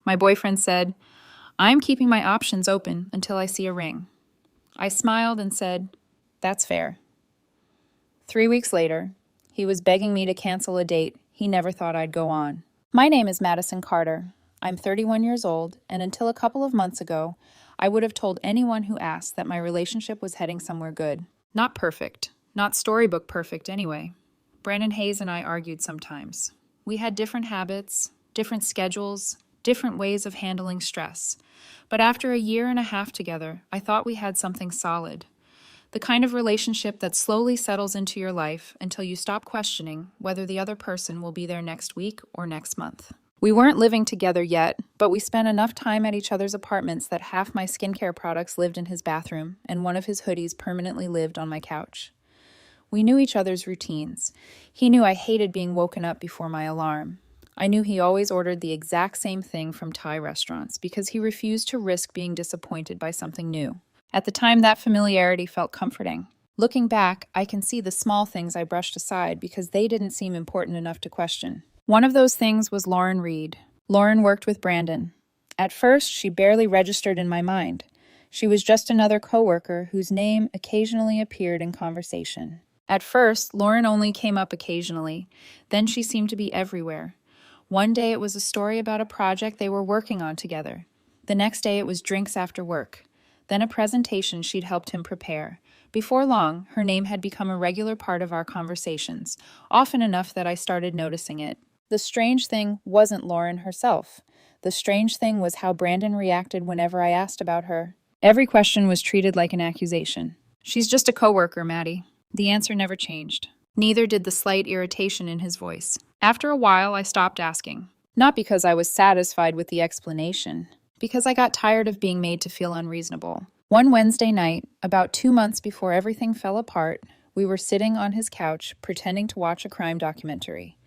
My boyfriend said, "I'm keeping my options open until I see a ring." I smiled and said, "That's fair." 3 weeks later, he was begging me to cancel a date he never thought I'd go on. My name is Madison Carter. I'm 31 years old, and until a couple of months ago, I would have told anyone who asked that my relationship was heading somewhere good. Not perfect. Not storybook perfect, anyway. Brandon Hayes and I argued sometimes. We had different habits, different schedules, different ways of handling stress. But after a year and a half together, I thought we had something solid. The kind of relationship that slowly settles into your life until you stop questioning whether the other person will be there next week or next month. We weren't living together yet, but we spent enough time at each other's apartments that half my skincare products lived in his bathroom and one of his hoodies permanently lived on my couch. We knew each other's routines. He knew I hated being woken up before my alarm. I knew he always ordered the exact same thing from Thai restaurants because he refused to risk being disappointed by something new. At the time, that familiarity felt comforting. Looking back, I can see the small things I brushed aside because they didn't seem important enough to question. One of those things was Lauren Reed. Lauren worked with Brandon. At first, she barely registered in my mind. She was just another coworker whose name occasionally appeared in conversation. At first, Lauren only came up occasionally. Then she seemed to be everywhere. One day it was a story about a project they were working on together. The next day it was drinks after work. Then a presentation she'd helped him prepare. Before long, her name had become a regular part of our conversations, often enough that I started noticing it. The strange thing wasn't Lauren herself. The strange thing was how Brandon reacted whenever I asked about her. Every question was treated like an accusation. "She's just a coworker, Maddie." The answer never changed. Neither did the slight irritation in his voice. After a while, I stopped asking. Not because I was satisfied with the explanation, because I got tired of being made to feel unreasonable. One Wednesday night, about 2 months before everything fell apart, we were sitting on his couch pretending to watch a crime documentary.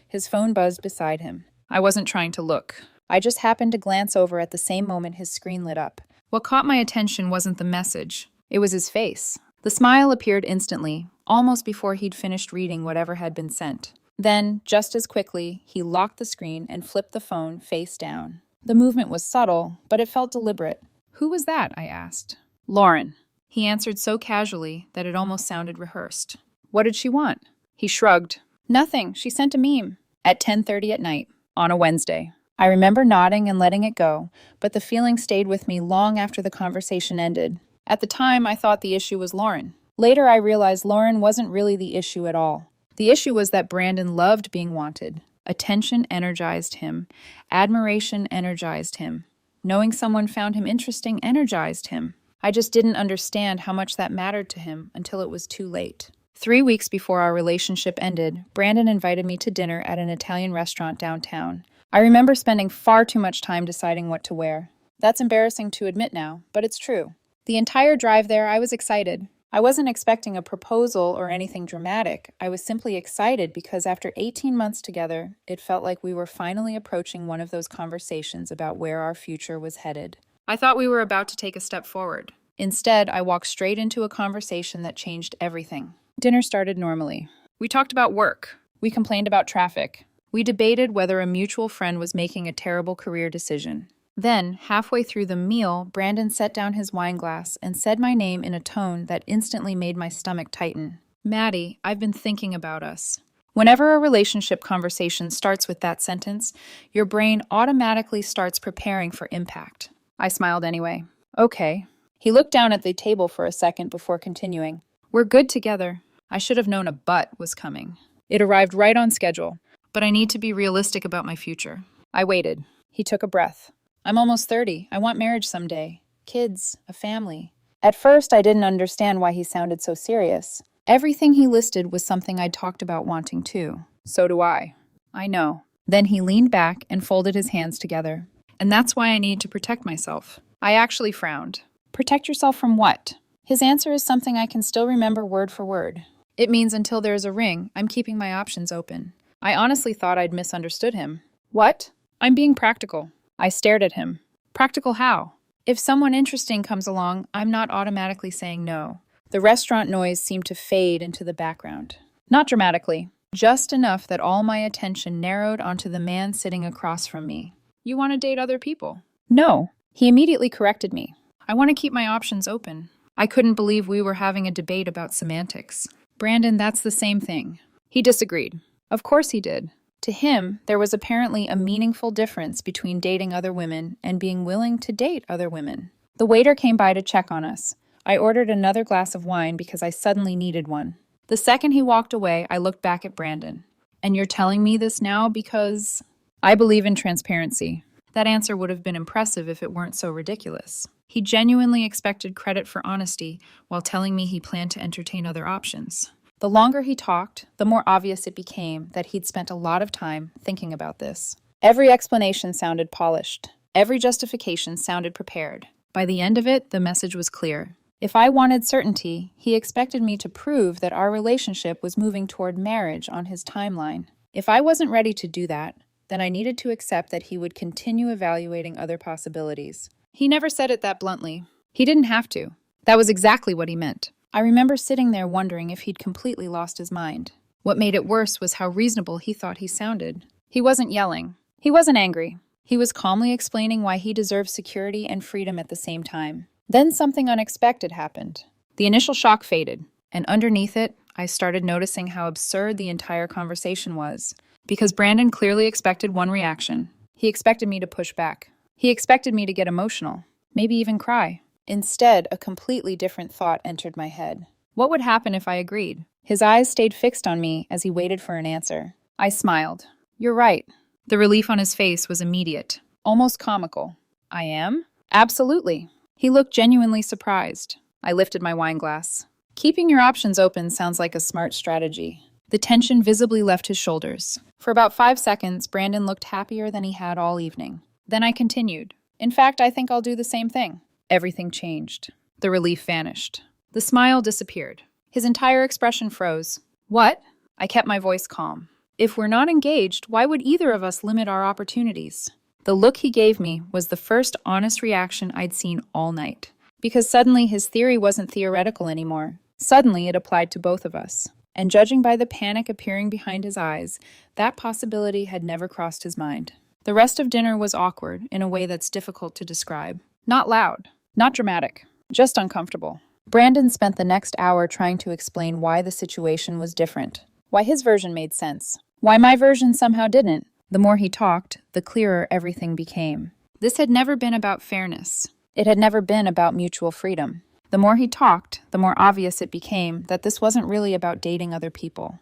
His phone buzzed beside him. I wasn't trying to look. I just happened to glance over at the same moment his screen lit up. What caught my attention wasn't the message. It was his face. The smile appeared instantly, almost before he'd finished reading whatever had been sent. Then, just as quickly, he locked the screen and flipped the phone face down. The movement was subtle, but it felt deliberate. "Who was that?" I asked. "Lauren." He answered so casually that it almost sounded rehearsed. "What did she want?" He shrugged. "Nothing. She sent a meme." At 10:30 at night, on a Wednesday. I remember nodding and letting it go, but the feeling stayed with me long after the conversation ended. At the time, I thought the issue was Lauren. Later, I realized Lauren wasn't really the issue at all. The issue was that Brandon loved being wanted. Attention energized him. Admiration energized him. Knowing someone found him interesting energized him. I just didn't understand how much that mattered to him until it was too late. 3 weeks before our relationship ended, Brandon invited me to dinner at an Italian restaurant downtown. I remember spending far too much time deciding what to wear. That's embarrassing to admit now, but it's true. The entire drive there, I was excited. I wasn't expecting a proposal or anything dramatic. I was simply excited because after 18 months together, it felt like we were finally approaching one of those conversations about where our future was headed. I thought we were about to take a step forward. Instead, I walked straight into a conversation that changed everything. Dinner started normally. We talked about work. We complained about traffic. We debated whether a mutual friend was making a terrible career decision. Then, halfway through the meal, Brandon set down his wine glass and said my name in a tone that instantly made my stomach tighten. "Maddie, I've been thinking about us." Whenever a relationship conversation starts with that sentence, your brain automatically starts preparing for impact. I smiled anyway. "Okay." He looked down at the table for a second before continuing. "We're good together. I should have known a but was coming. It arrived right on schedule. But I need to be realistic about my future." I waited. He took a breath. "I'm almost 30. I want marriage someday. Kids, a family." At first, I didn't understand why he sounded so serious. Everything he listed was something I'd talked about wanting too. "So do I." "I know." Then he leaned back and folded his hands together. "And that's why I need to protect myself." I actually frowned. "Protect yourself from what?" His answer is something I can still remember word for word. "It means until there's a ring, I'm keeping my options open." I honestly thought I'd misunderstood him. "What?" "I'm being practical." I stared at him. "Practical how?" "If someone interesting comes along, I'm not automatically saying no." The restaurant noise seemed to fade into the background. Not dramatically, just enough that all my attention narrowed onto the man sitting across from me. You want to date other people. No. He immediately corrected me. I want to keep my options open. I couldn't believe we were having a debate about semantics. Brandon, that's the same thing. He disagreed. Of course he did. To him, there was apparently a meaningful difference between dating other women and being willing to date other women. The waiter came by to check on us. I ordered another glass of wine because I suddenly needed one. The second he walked away, I looked back at Brandon. And you're telling me this now because I believe in transparency. That answer would have been impressive if it weren't so ridiculous. He genuinely expected credit for honesty while telling me he planned to entertain other options. The longer he talked, the more obvious it became that he'd spent a lot of time thinking about this. Every explanation sounded polished. Every justification sounded prepared. By the end of it, the message was clear. If I wanted certainty, he expected me to prove that our relationship was moving toward marriage on his timeline. If I wasn't ready to do that, then I needed to accept that he would continue evaluating other possibilities. He never said it that bluntly. He didn't have to. That was exactly what he meant. I remember sitting there wondering if he'd completely lost his mind. What made it worse was how reasonable he thought he sounded. He wasn't yelling. He wasn't angry. He was calmly explaining why he deserved security and freedom at the same time. Then something unexpected happened. The initial shock faded, and underneath it, I started noticing how absurd the entire conversation was. Because Brandon clearly expected one reaction. He expected me to push back. He expected me to get emotional, maybe even cry. Instead, a completely different thought entered my head. What would happen if I agreed? His eyes stayed fixed on me as he waited for an answer. I smiled. You're right. The relief on his face was immediate, almost comical. I am? Absolutely. He looked genuinely surprised. I lifted my wine glass. Keeping your options open sounds like a smart strategy. The tension visibly left his shoulders. For about 5 seconds, Brandon looked happier than he had all evening. Then I continued. In fact, I think I'll do the same thing. Everything changed. The relief vanished. The smile disappeared. His entire expression froze. What? I kept my voice calm. If we're not engaged, why would either of us limit our opportunities? The look he gave me was the first honest reaction I'd seen all night. Because suddenly his theory wasn't theoretical anymore. Suddenly it applied to both of us. And judging by the panic appearing behind his eyes, that possibility had never crossed his mind. The rest of dinner was awkward in a way that's difficult to describe. Not loud, not dramatic, just uncomfortable. Brandon spent the next hour trying to explain why the situation was different, why his version made sense, why my version somehow didn't. The more he talked, the clearer everything became. This had never been about fairness. It had never been about mutual freedom. The more he talked, the more obvious it became that this wasn't really about dating other people.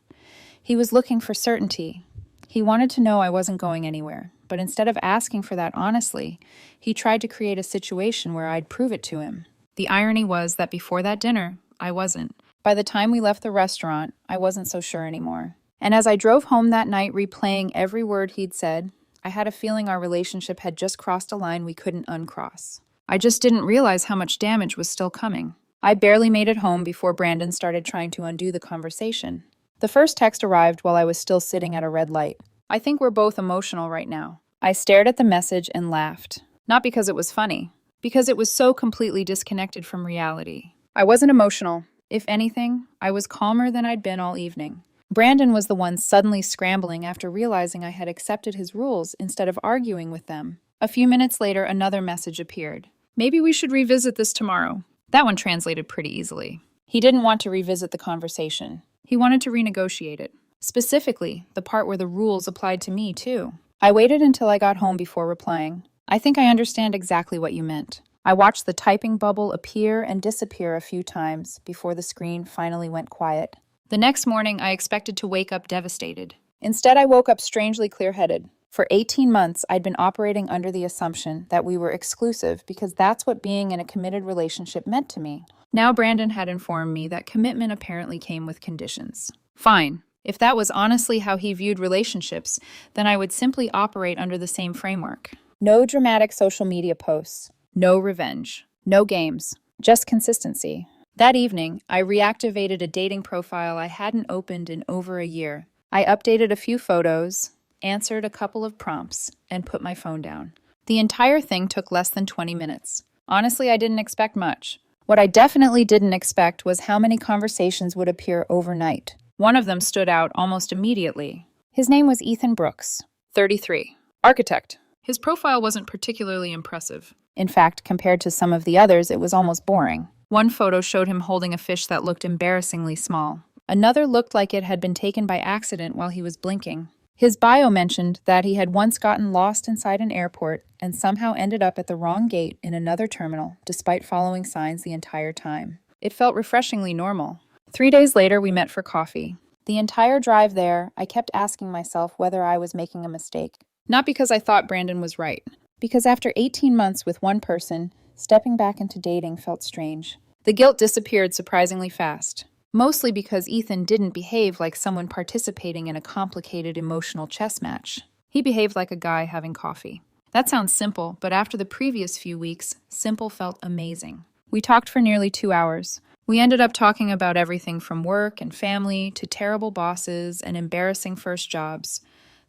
He was looking for certainty. He wanted to know I wasn't going anywhere, but instead of asking for that honestly, he tried to create a situation where I'd prove it to him. The irony was that before that dinner, I wasn't. By the time we left the restaurant, I wasn't so sure anymore. And as I drove home that night replaying every word he'd said, I had a feeling our relationship had just crossed a line we couldn't uncross. I just didn't realize how much damage was still coming. I barely made it home before Brandon started trying to undo the conversation. The first text arrived while I was still sitting at a red light. I think we're both emotional right now. I stared at the message and laughed. Not because it was funny, because it was so completely disconnected from reality. I wasn't emotional. If anything, I was calmer than I'd been all evening. Brandon was the one suddenly scrambling after realizing I had accepted his rules instead of arguing with them. A few minutes later, another message appeared. Maybe we should revisit this tomorrow. That one translated pretty easily. He didn't want to revisit the conversation. He wanted to renegotiate it. Specifically, the part where the rules applied to me, too. I waited until I got home before replying. I think I understand exactly what you meant. I watched the typing bubble appear and disappear a few times before the screen finally went quiet. The next morning, I expected to wake up devastated. Instead, I woke up strangely clear-headed. For 18 months, I'd been operating under the assumption that we were exclusive because that's what being in a committed relationship meant to me. Now Brandon had informed me that commitment apparently came with conditions. Fine. If that was honestly how he viewed relationships, then I would simply operate under the same framework. No dramatic social media posts. No revenge. No games. Just consistency. That evening, I reactivated a dating profile I hadn't opened in over a year. I updated a few photos, answered a couple of prompts, and put my phone down. The entire thing took less than 20 minutes. Honestly, I didn't expect much. What I definitely didn't expect was how many conversations would appear overnight. One of them stood out almost immediately. His name was Ethan Brooks, 33, architect. His profile wasn't particularly impressive. In fact, compared to some of the others, it was almost boring. One photo showed him holding a fish that looked embarrassingly small. Another looked like it had been taken by accident while he was blinking. His bio mentioned that he had once gotten lost inside an airport and somehow ended up at the wrong gate in another terminal, despite following signs the entire time. It felt refreshingly normal. 3 days later, we met for coffee. The entire drive there, I kept asking myself whether I was making a mistake. Not because I thought Brandon was right. Because after 18 months with one person, stepping back into dating felt strange. The guilt disappeared surprisingly fast. Mostly because Ethan didn't behave like someone participating in a complicated emotional chess match. He behaved like a guy having coffee. That sounds simple, but after the previous few weeks, simple felt amazing. We talked for nearly 2 hours. We ended up talking about everything from work and family to terrible bosses and embarrassing first jobs.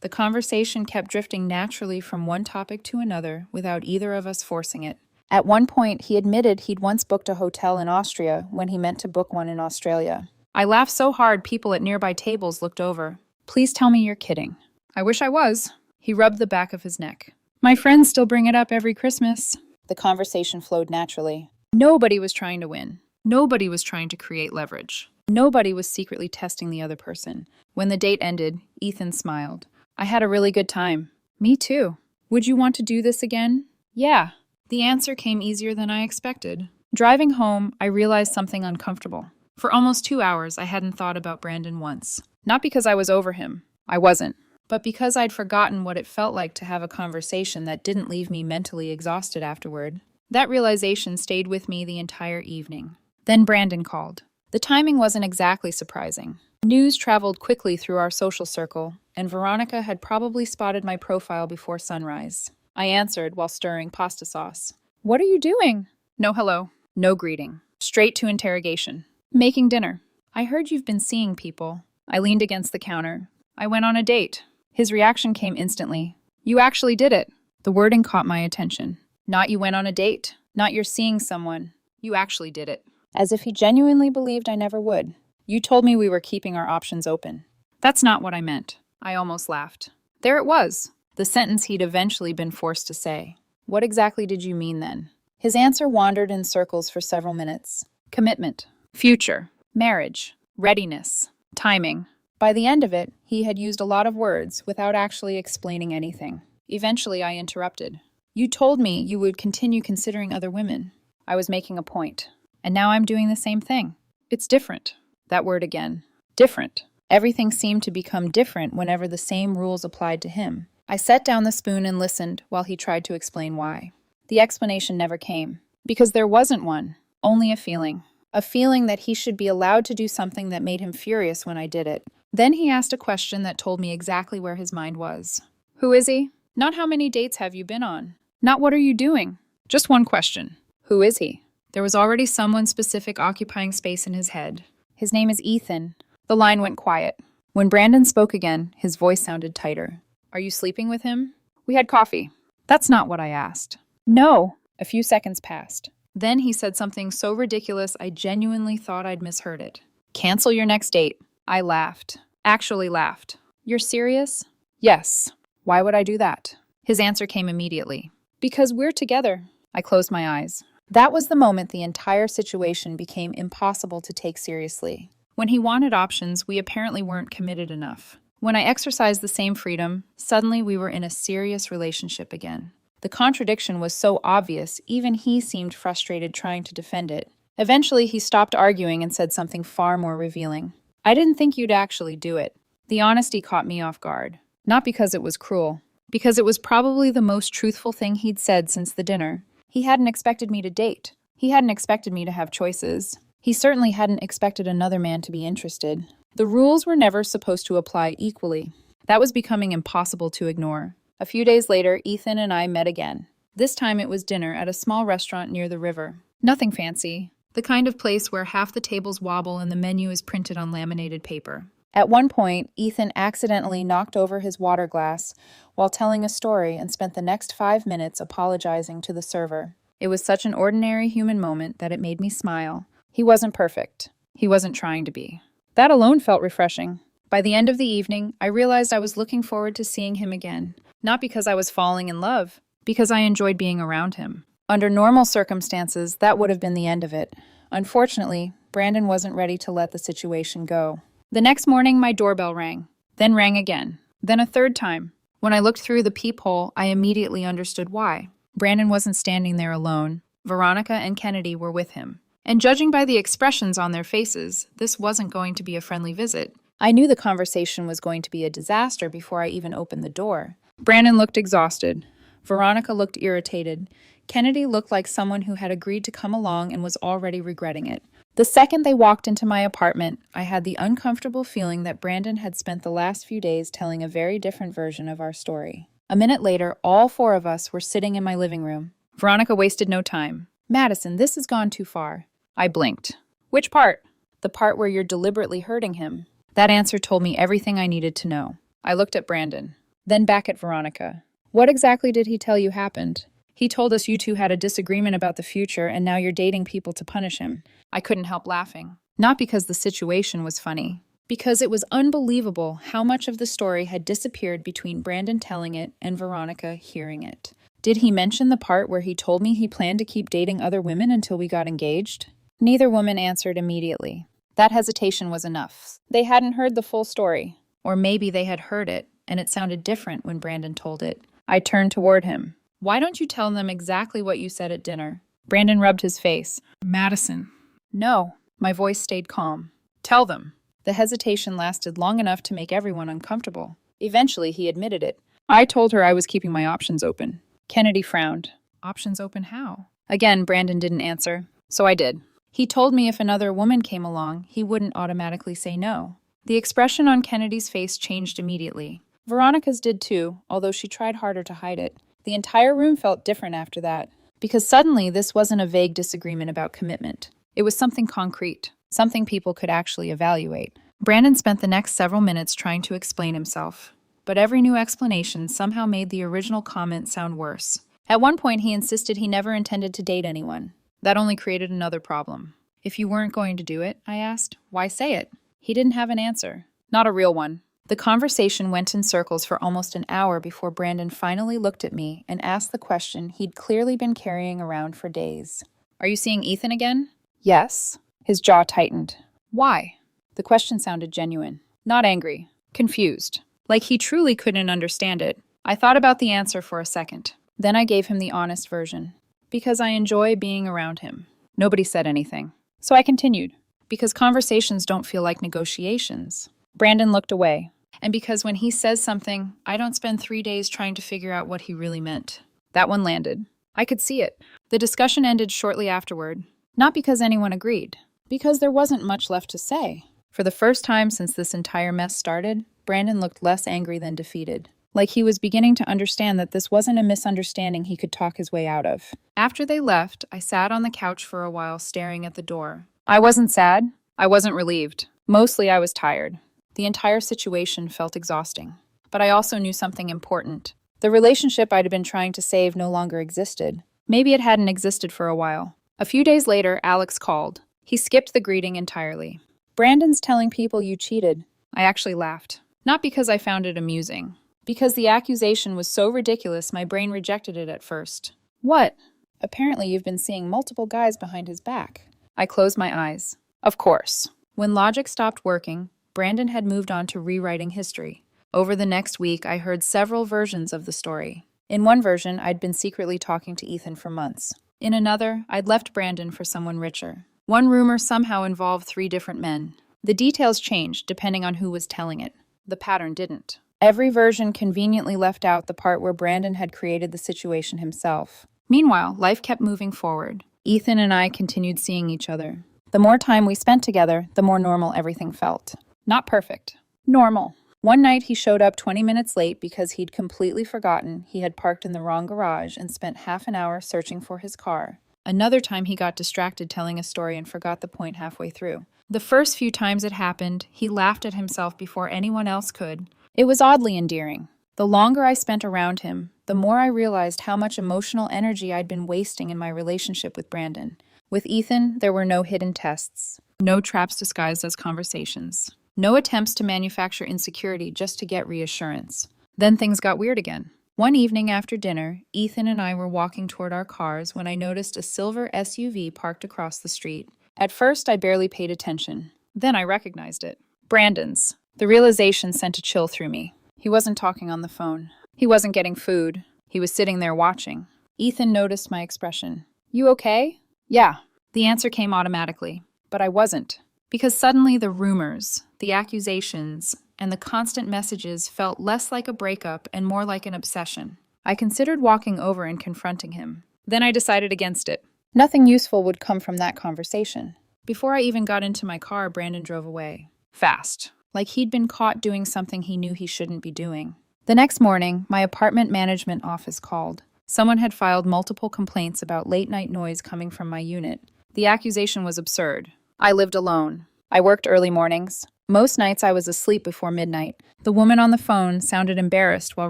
The conversation kept drifting naturally from one topic to another without either of us forcing it. At one point, he admitted he'd once booked a hotel in Austria when he meant to book one in Australia. I laughed so hard people at nearby tables looked over. Please tell me you're kidding. I wish I was. He rubbed the back of his neck. My friends still bring it up every Christmas. The conversation flowed naturally. Nobody was trying to win. Nobody was trying to create leverage. Nobody was secretly testing the other person. When the date ended, Ethan smiled. I had a really good time. Me too. Would you want to do this again? Yeah. The answer came easier than I expected. Driving home, I realized something uncomfortable. For almost 2 hours, I hadn't thought about Brandon once. Not because I was over him. I wasn't. But because I'd forgotten what it felt like to have a conversation that didn't leave me mentally exhausted afterward. That realization stayed with me the entire evening. Then Brandon called. The timing wasn't exactly surprising. News traveled quickly through our social circle, and Veronica had probably spotted my profile before sunrise. I answered while stirring pasta sauce. What are you doing? No hello. No greeting. Straight to interrogation. Making dinner. I heard you've been seeing people. I leaned against the counter. I went on a date. His reaction came instantly. You actually did it. The wording caught my attention. Not you went on a date. Not you're seeing someone. You actually did it. As if he genuinely believed I never would. You told me we were keeping our options open. That's not what I meant. I almost laughed. There it was. The sentence he'd eventually been forced to say. What exactly did you mean then? His answer wandered in circles for several minutes. Commitment. Future. Marriage. Readiness. Timing. By the end of it, he had used a lot of words without actually explaining anything. Eventually, I interrupted. You told me you would continue considering other women. I was making a point. And now I'm doing the same thing. It's different. That word again. Different. Everything seemed to become different whenever the same rules applied to him. I set down the spoon and listened while he tried to explain why. The explanation never came. Because there wasn't one. Only a feeling. A feeling that he should be allowed to do something that made him furious when I did it. Then he asked a question that told me exactly where his mind was. Who is he? Not how many dates have you been on? Not what are you doing? Just one question. Who is he? There was already someone specific occupying space in his head. His name is Ethan. The line went quiet. When Brandon spoke again, his voice sounded tighter. Are you sleeping with him? We had coffee. That's not what I asked. No. A few seconds passed. Then he said something so ridiculous I genuinely thought I'd misheard it. Cancel your next date. I laughed. Actually laughed. You're serious? Yes. Why would I do that? His answer came immediately. Because we're together. I closed my eyes. That was the moment the entire situation became impossible to take seriously. When he wanted options, we apparently weren't committed enough. When I exercised the same freedom, suddenly we were in a serious relationship again. The contradiction was so obvious, even he seemed frustrated trying to defend it. Eventually, he stopped arguing and said something far more revealing. I didn't think you'd actually do it. The honesty caught me off guard. Not because it was cruel. Because it was probably the most truthful thing he'd said since the dinner. He hadn't expected me to date. He hadn't expected me to have choices. He certainly hadn't expected another man to be interested. The rules were never supposed to apply equally. That was becoming impossible to ignore. A few days later, Ethan and I met again. This time it was dinner at a small restaurant near the river. Nothing fancy. The kind of place where half the tables wobble and the menu is printed on laminated paper. At one point, Ethan accidentally knocked over his water glass while telling a story and spent the next 5 minutes apologizing to the server. It was such an ordinary human moment that it made me smile. He wasn't perfect. He wasn't trying to be. That alone felt refreshing. By the end of the evening, I realized I was looking forward to seeing him again. Not because I was falling in love, because I enjoyed being around him. Under normal circumstances, that would have been the end of it. Unfortunately, Brandon wasn't ready to let the situation go. The next morning, my doorbell rang, then rang again, then a third time. When I looked through the peephole, I immediately understood why. Brandon wasn't standing there alone. Veronica and Kennedy were with him. And judging by the expressions on their faces, this wasn't going to be a friendly visit. I knew the conversation was going to be a disaster before I even opened the door. Brandon looked exhausted. Veronica looked irritated. Kennedy looked like someone who had agreed to come along and was already regretting it. The second they walked into my apartment, I had the uncomfortable feeling that Brandon had spent the last few days telling a very different version of our story. A minute later, all four of us were sitting in my living room. Veronica wasted no time. "Madison, this has gone too far." I blinked. "Which part?" "The part where you're deliberately hurting him." That answer told me everything I needed to know. I looked at Brandon, then back at Veronica. "What exactly did he tell you happened?" "He told us you two had a disagreement about the future and now you're dating people to punish him." I couldn't help laughing. Not because the situation was funny, because it was unbelievable how much of the story had disappeared between Brandon telling it and Veronica hearing it. Did he mention the part where he told me he planned to keep dating other women until we got engaged? Neither woman answered immediately. That hesitation was enough. They hadn't heard the full story. Or maybe they had heard it, and it sounded different when Brandon told it. I turned toward him. "Why don't you tell them exactly what you said at dinner?" Brandon rubbed his face. "Madison." "No." My voice stayed calm. "Tell them." The hesitation lasted long enough to make everyone uncomfortable. Eventually, he admitted it. "I told her I was keeping my options open." Kennedy frowned. "Options open how?" Again, Brandon didn't answer. So I did. He told me if another woman came along, he wouldn't automatically say no. The expression on Kennedy's face changed immediately. Veronica's did too, although she tried harder to hide it. The entire room felt different after that, because suddenly this wasn't a vague disagreement about commitment. It was something concrete, something people could actually evaluate. Brandon spent the next several minutes trying to explain himself, but every new explanation somehow made the original comment sound worse. At one point, he insisted he never intended to date anyone. That only created another problem. "If you weren't going to do it," I asked, "why say it?" He didn't have an answer. Not a real one. The conversation went in circles for almost an hour before Brandon finally looked at me and asked the question he'd clearly been carrying around for days. "Are you seeing Ethan again?" "Yes." His jaw tightened. "Why?" The question sounded genuine. Not angry. Confused. Like he truly couldn't understand it. I thought about the answer for a second. Then I gave him the honest version. "Because I enjoy being around him." Nobody said anything. So I continued. "Because conversations don't feel like negotiations." Brandon looked away. "And because when he says something, I don't spend 3 days trying to figure out what he really meant." That one landed. I could see it. The discussion ended shortly afterward. Not because anyone agreed. Because there wasn't much left to say. For the first time since this entire mess started, Brandon looked less angry than defeated. Like he was beginning to understand that this wasn't a misunderstanding he could talk his way out of. After they left, I sat on the couch for a while staring at the door. I wasn't sad. I wasn't relieved. Mostly I was tired. The entire situation felt exhausting. But I also knew something important. The relationship I'd been trying to save no longer existed. Maybe it hadn't existed for a while. A few days later, Alex called. He skipped the greeting entirely. "Brandon's telling people you cheated." I actually laughed. Not because I found it amusing. Because the accusation was so ridiculous, my brain rejected it at first. "What?" "Apparently you've been seeing multiple guys behind his back." I closed my eyes. Of course. When logic stopped working, Brandon had moved on to rewriting history. Over the next week, I heard several versions of the story. In one version, I'd been secretly talking to Ethan for months. In another, I'd left Brandon for someone richer. One rumor somehow involved 3 different men. The details changed depending on who was telling it. The pattern didn't. Every version conveniently left out the part where Brandon had created the situation himself. Meanwhile, life kept moving forward. Ethan and I continued seeing each other. The more time we spent together, the more normal everything felt. Not perfect. Normal. One night he showed up 20 minutes late because he'd completely forgotten he had parked in the wrong garage and spent half an hour searching for his car. Another time he got distracted telling a story and forgot the point halfway through. The first few times it happened, he laughed at himself before anyone else could. It was oddly endearing. The longer I spent around him, the more I realized how much emotional energy I'd been wasting in my relationship with Brandon. With Ethan, there were no hidden tests. No traps disguised as conversations. No attempts to manufacture insecurity just to get reassurance. Then things got weird again. One evening after dinner, Ethan and I were walking toward our cars when I noticed a silver SUV parked across the street. At first, I barely paid attention. Then I recognized it. Brandon's. The realization sent a chill through me. He wasn't talking on the phone. He wasn't getting food. He was sitting there watching. Ethan noticed my expression. "You okay?" "Yeah." The answer came automatically. But I wasn't. Because suddenly the rumors, the accusations, and the constant messages felt less like a breakup and more like an obsession. I considered walking over and confronting him. Then I decided against it. Nothing useful would come from that conversation. Before I even got into my car, Brandon drove away. Fast. Like he'd been caught doing something he knew he shouldn't be doing. The next morning, my apartment management office called. Someone had filed multiple complaints about late-night noise coming from my unit. The accusation was absurd. I lived alone. I worked early mornings. Most nights I was asleep before midnight. The woman on the phone sounded embarrassed while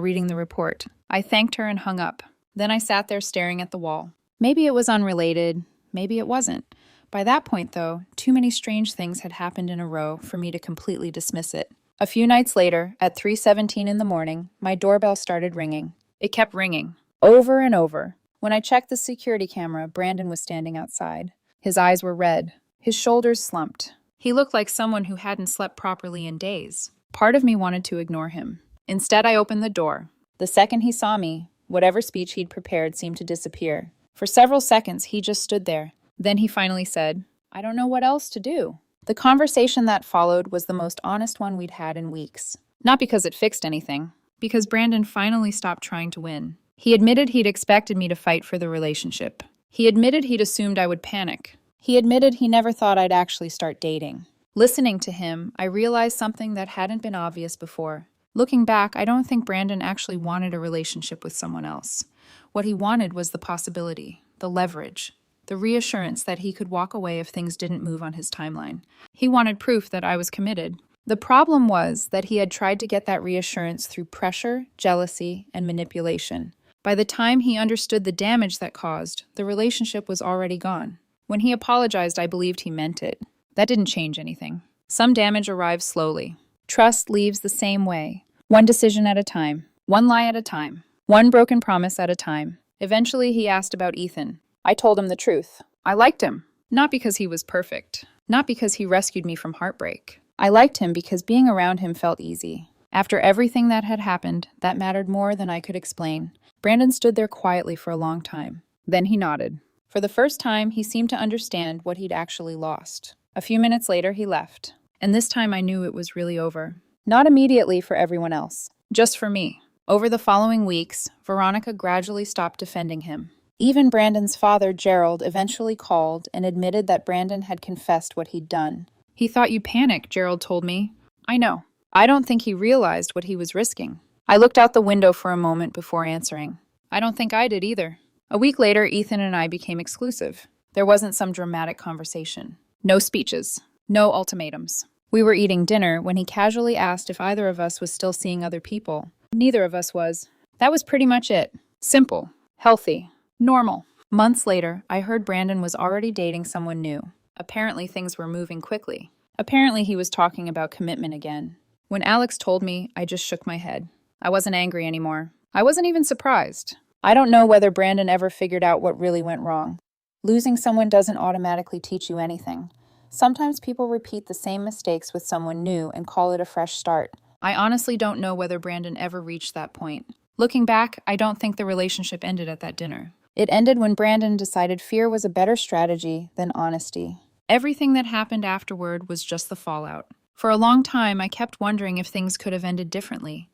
reading the report. I thanked her and hung up. Then I sat there staring at the wall. Maybe it was unrelated. Maybe it wasn't. By that point, though, too many strange things had happened in a row for me to completely dismiss it. A few nights later, at 3:17 in the morning, my doorbell started ringing. It kept ringing, over and over. When I checked the security camera, Brandon was standing outside. His eyes were red. His shoulders slumped. He looked like someone who hadn't slept properly in days. Part of me wanted to ignore him. Instead, I opened the door. The second he saw me, whatever speech he'd prepared seemed to disappear. For several seconds, he just stood there. Then he finally said, "I don't know what else to do." The conversation that followed was the most honest one we'd had in weeks. Not because it fixed anything, because Brandon finally stopped trying to win. He admitted he'd expected me to fight for the relationship. He admitted he'd assumed I would panic. He admitted he never thought I'd actually start dating. Listening to him, I realized something that hadn't been obvious before. Looking back, I don't think Brandon actually wanted a relationship with someone else. What he wanted was the possibility, the leverage, the reassurance that he could walk away if things didn't move on his timeline. He wanted proof that I was committed. The problem was that he had tried to get that reassurance through pressure, jealousy, and manipulation. By the time he understood the damage that caused, the relationship was already gone. When he apologized, I believed he meant it. That didn't change anything. Some damage arrives slowly. Trust leaves the same way. One decision at a time. One lie at a time. One broken promise at a time. Eventually, he asked about Ethan. I told him the truth. I liked him. Not because he was perfect. Not because he rescued me from heartbreak. I liked him because being around him felt easy. After everything that had happened, that mattered more than I could explain. Brandon stood there quietly for a long time. Then he nodded. For the first time, he seemed to understand what he'd actually lost. A few minutes later, he left. And this time I knew it was really over. Not immediately for everyone else. Just for me. Over the following weeks, Veronica gradually stopped defending him. Even Brandon's father, Gerald, eventually called and admitted that Brandon had confessed what he'd done. "He thought you panicked," Gerald told me. "I know. I don't think he realized what he was risking." I looked out the window for a moment before answering. "I don't think I did either." A week later, Ethan and I became exclusive. There wasn't some dramatic conversation. No speeches. No ultimatums. We were eating dinner when he casually asked if either of us was still seeing other people. Neither of us was. That was pretty much it. Simple. Healthy. Normal. Months later, I heard Brandon was already dating someone new. Apparently, things were moving quickly. Apparently, he was talking about commitment again. When Alex told me, I just shook my head. I wasn't angry anymore. I wasn't even surprised. I don't know whether Brandon ever figured out what really went wrong. Losing someone doesn't automatically teach you anything. Sometimes people repeat the same mistakes with someone new and call it a fresh start. I honestly don't know whether Brandon ever reached that point. Looking back, I don't think the relationship ended at that dinner. It ended when Brandon decided fear was a better strategy than honesty. Everything that happened afterward was just the fallout. For a long time, I kept wondering if things could have ended differently.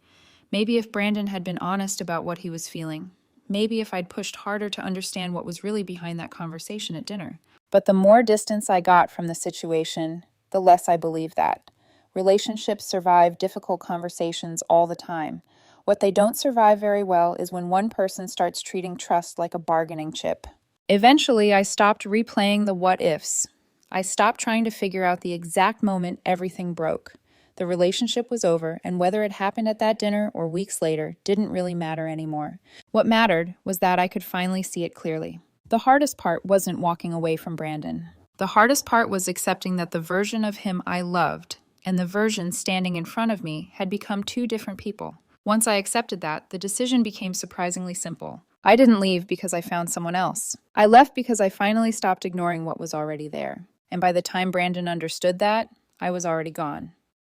Maybe if Brandon had been honest about what he was feeling. Maybe if I'd pushed harder to understand what was really behind that conversation at dinner. But the more distance I got from the situation, the less I believed that. Relationships survive difficult conversations all the time. What they don't survive very well is when one person starts treating trust like a bargaining chip. Eventually, I stopped replaying the what-ifs. I stopped trying to figure out the exact moment everything broke. The relationship was over, and whether it happened at that dinner or weeks later didn't really matter anymore. What mattered was that I could finally see it clearly. The hardest part wasn't walking away from Brandon. The hardest part was accepting that the version of him I loved and the version standing in front of me had become two different people. Once I accepted that, the decision became surprisingly simple. I didn't leave because I found someone else. I left because I finally stopped ignoring what was already there. And by the time Brandon understood that, I was already gone.